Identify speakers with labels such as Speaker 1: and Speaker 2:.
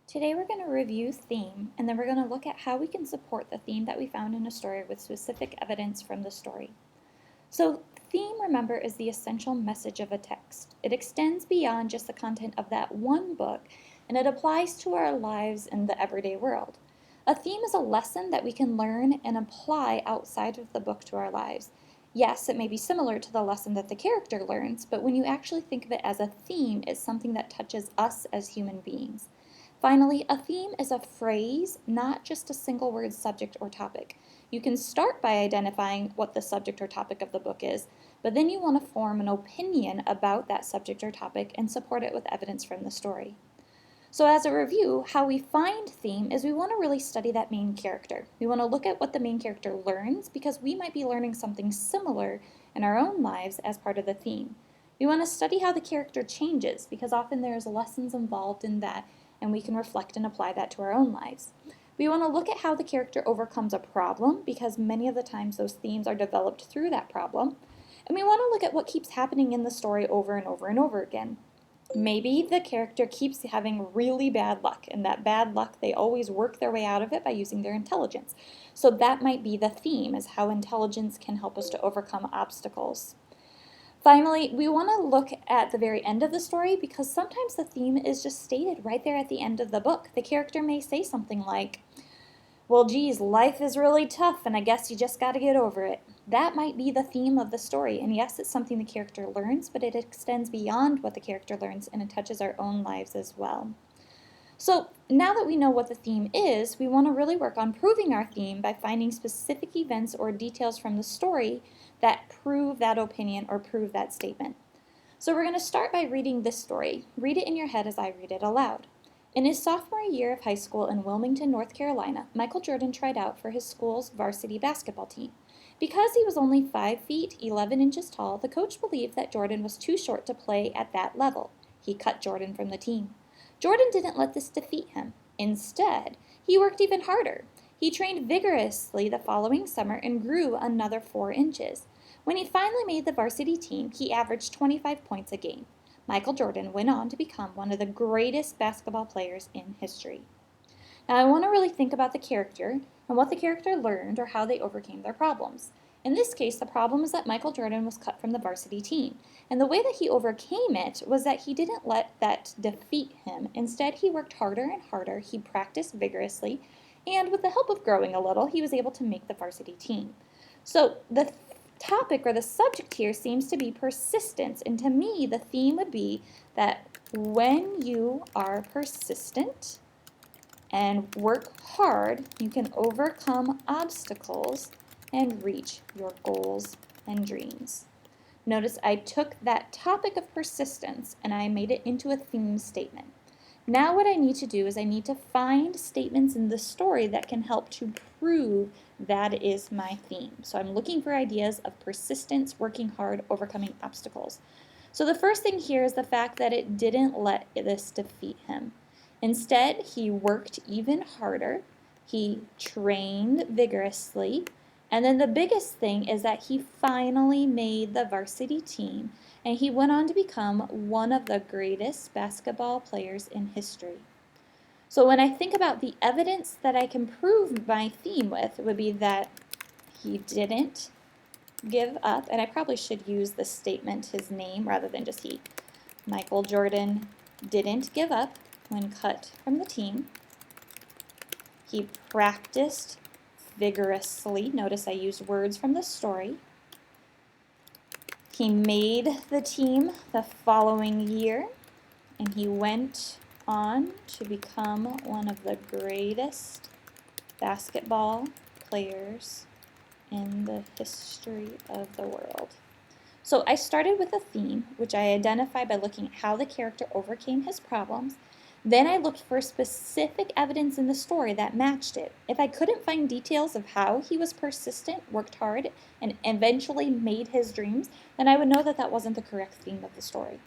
Speaker 1: Today we're going to review theme, and then we're going to look at how we can support the theme that we found in a story with specific evidence from the story. So theme, remember, is the essential message of a text. It extends beyond just the content of that one book, and it applies to our lives in the everyday world. A theme is a lesson that we can learn and apply outside of the book to our lives. Yes, it may be similar to the lesson that the character learns, but when you actually think of it as a theme, it's something that touches us as human beings. Finally, a theme is a phrase, not just a single word subject or topic. You can start by identifying what the subject or topic of the book is, but then you want to form an opinion about that subject or topic and support it with evidence from the story. So as a review, how we find theme is we want to really study that main character. We want to look at what the main character learns because we might be learning something similar in our own lives as part of the theme. We want to study how the character changes because often there's lessons involved in that and we can reflect and apply that to our own lives. We want to look at how the character overcomes a problem because many of the times those themes are developed through that problem. And we want to look at what keeps happening in the story over and over and over again. Maybe the character keeps having really bad luck, and that bad luck, they always work their way out of it by using their intelligence. So that might be the theme, is how intelligence can help us to overcome obstacles. Finally, we want to look at the very end of the story because sometimes the theme is just stated right there at the end of the book. The character may say something like, well, geez, life is really tough and I guess you just got to get over it. That might be the theme of the story, and yes, it's something the character learns, but it extends beyond what the character learns and it touches our own lives as well. So now that we know what the theme is, we want to really work on proving our theme by finding specific events or details from the story that prove that opinion or prove that statement. So we're going to start by reading this story. Read it in your head as I read it aloud. In his sophomore year of high school in Wilmington, North Carolina, Michael Jordan tried out for his school's varsity basketball team. Because he was only 5 feet 11 inches tall, the coach believed that Jordan was too short to play at that level. He cut Jordan from the team. Jordan didn't let this defeat him. Instead, he worked even harder. He trained vigorously the following summer and grew another 4 inches. When he finally made the varsity team, he averaged 25 points a game. Michael Jordan went on to become one of the greatest basketball players in history. Now, I want to really think about the character and what the character learned or how they overcame their problems. In this case, the problem is that Michael Jordan was cut from the varsity team. And the way that he overcame it was that he didn't let that defeat him. Instead, he worked harder and harder. He practiced vigorously. And with the help of growing a little, he was able to make the varsity team. So the topic or the subject here seems to be persistence. And to me, the theme would be that when you are persistent and work hard, you can overcome obstacles and reach your goals and dreams. Notice I took that topic of persistence and I made it into a theme statement. Now what I need to do is I need to find statements in the story that can help to prove that is my theme. So I'm looking for ideas of persistence, working hard, overcoming obstacles. So the first thing here is the fact that it didn't let this defeat him. Instead, he worked even harder. He trained vigorously. And then the biggest thing is that he finally made the varsity team and he went on to become one of the greatest basketball players in history. So when I think about the evidence that I can prove my theme with, it would be that he didn't give up, and I probably should use the statement, his name, rather than just he. Michael Jordan didn't give up when cut from the team. He practiced vigorously. Notice I used words from the story. He made the team the following year, and he went on to become one of the greatest basketball players in the history of the world. So I started with a theme, which I identified by looking at how the character overcame his problems. Then I looked for specific evidence in the story that matched it. If I couldn't find details of how he was persistent, worked hard, and eventually made his dreams, then I would know that that wasn't the correct theme of the story.